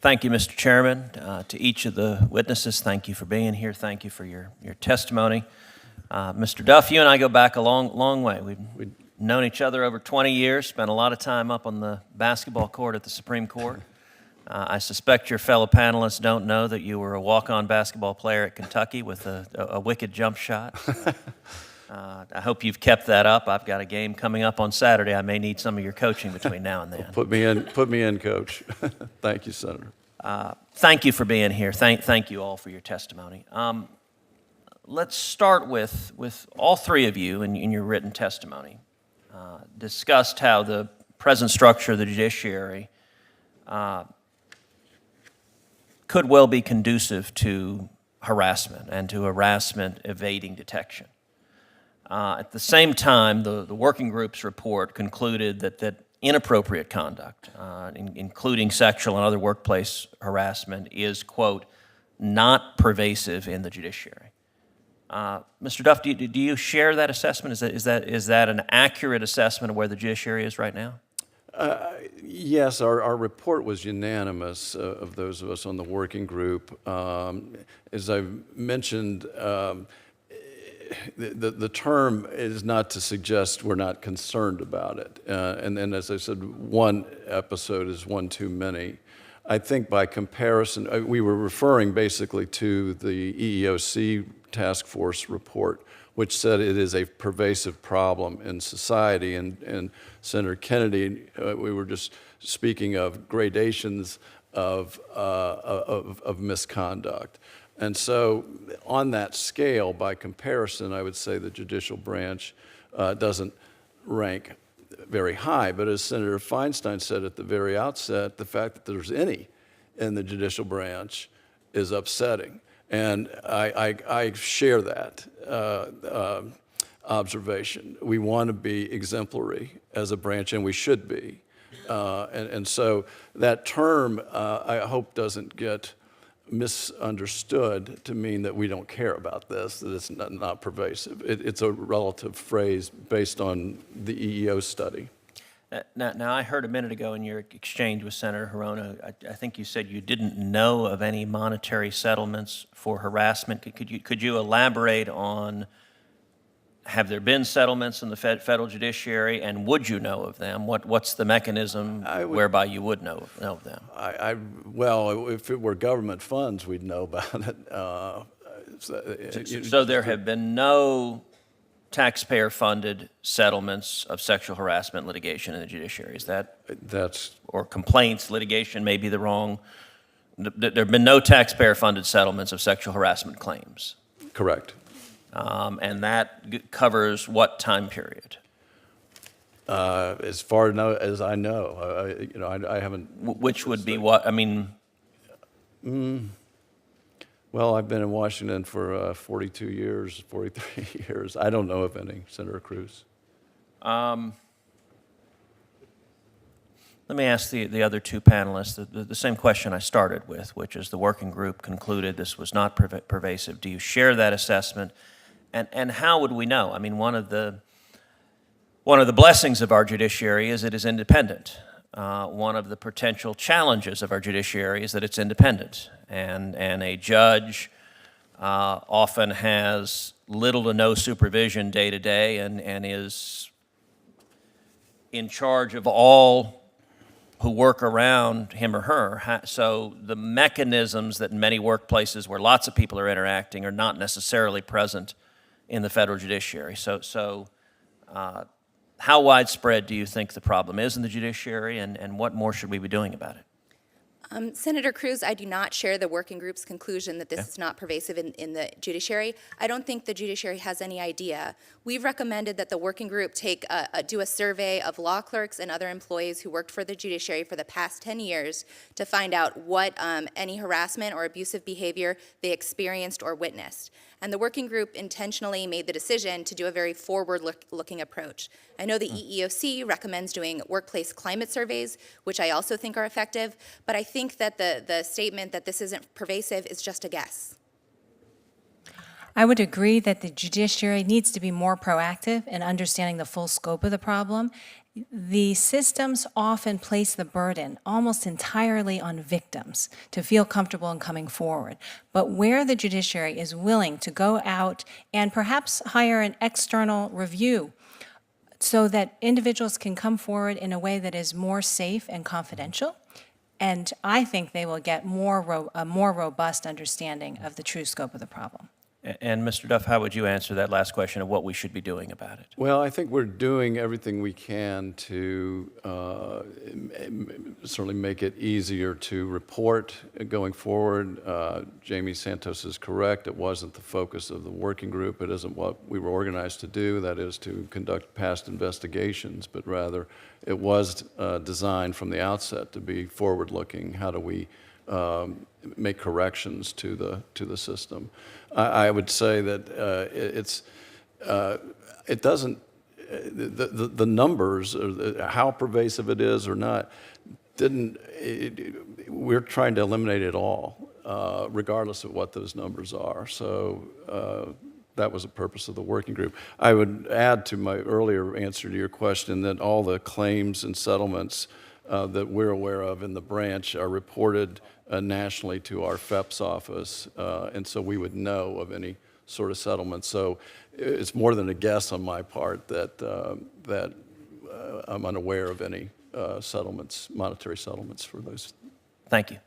Thank you, Mr. Chairman. To each of the witnesses, thank you for being here. Thank you for your testimony. Mr. Duff, you and I go back a long way. We've known each other over 20 years, spent a lot of time up on the basketball court at the Supreme Court. I suspect your fellow panelists don't know that you were a walk-on basketball player at Kentucky with a wicked jump shot. I hope you've kept that up. I've got a game coming up on Saturday. I may need some of your coaching between now and then. Put me in, Coach. Thank you, Senator. Thank you for being here. Thank you all for your testimony. Let's start with all three of you in your written testimony. Discussed how the present structure of the judiciary could well be conducive to harassment and to harassment evading detection. At the same time, the working group's report concluded that inappropriate conduct, including sexual and other workplace harassment, is, quote, not pervasive in the judiciary. Mr. Duff, do you share that assessment? Is that an accurate assessment of where the judiciary is right now? Yes, our report was unanimous of those of us on the working group. As I've mentioned, the term is not to suggest we're not concerned about it. And as I said, one episode is one too many. I think by comparison, we were referring basically to the EEOC task force report, which said it is a pervasive problem in society. And Senator Kennedy, we were just speaking of gradations of misconduct. And so on that scale, by comparison, I would say the judicial branch doesn't rank very high. But as Senator Feinstein said at the very outset, the fact that there's any in the judicial branch is upsetting. And I share that observation. We want to be exemplary as a branch, and we should be. And so that term, I hope, doesn't get misunderstood to mean that we don't care about this, that it's not pervasive. It's a relative phrase based on the EEO study. Now, I heard a minute ago in your exchange with Senator Hirono, I think you said you didn't know of any monetary settlements for harassment. Could you elaborate on, have there been settlements in the federal judiciary, and would you know of them? What's the mechanism whereby you would know of them? Well, if it were government funds, we'd know about it. So there have been no taxpayer-funded settlements of sexual harassment litigation in the judiciary. Is that's or complaints, litigation may be the wrong. There have been no taxpayer-funded settlements of sexual harassment claims. Correct. And that covers what time period? As far as I know, I haven't. Which would be what? I mean. Well, I've been in Washington for 42 years, 43 years. I don't know of any, Senator Cruz. Let me ask the other two panelists the same question I started with, which is the working group concluded this was not pervasive. Do you share that assessment? And how would we know? I mean, one of the blessings of our judiciary is it is independent. One of the potential challenges of our judiciary is that it's independent, and a judge often has little to no supervision day to day and is in charge of all who work around him or her. So the mechanisms that in many workplaces where lots of people are interacting are not necessarily present in the federal judiciary. So how widespread do you think the problem is in the judiciary, and what more should we be doing about it? Senator Cruz, I do not share the working group's conclusion that this is not pervasive in the judiciary. I don't think the judiciary has any idea. We've recommended that the working group do a survey of law clerks and other employees who worked for the judiciary for the past 10 years to find out what any harassment or abusive behavior they experienced or witnessed. And the working group intentionally made the decision to do a very forward-looking approach. I know the EEOC recommends doing workplace climate surveys, which I also think are effective, but I think that the statement that this isn't pervasive is just a guess. I would agree that the judiciary needs to be more proactive in understanding the full scope of the problem The systems often place the burden almost entirely on victims to feel comfortable in coming forward. But where the judiciary is willing to go out and perhaps hire an external review so that individuals can come forward in a way that is more safe and confidential, and I think they will get a more robust understanding of the true scope of the problem. And Mr. Duff, how would you answer that last question of what we should be doing about it? Well, I think we're doing everything we can to certainly make it easier to report going forward. Jamie Santos is correct. It wasn't the focus of the working group. It isn't what we were organized to do, that is to conduct past investigations, but rather it was designed from the outset to be forward-looking. How do we make corrections to the system? I would say that it doesn't, the numbers, or how pervasive it is or not, we're trying to eliminate it all, regardless of what those numbers are. So that was the purpose of the working group. I would add to my earlier answer to your question that all the claims and settlements that we're aware of in the branch are reported nationally to our FEPS office, and so we would know of any sort of settlement. So it's more than a guess on my part that I'm unaware of any settlements, monetary settlements for those. Thank you.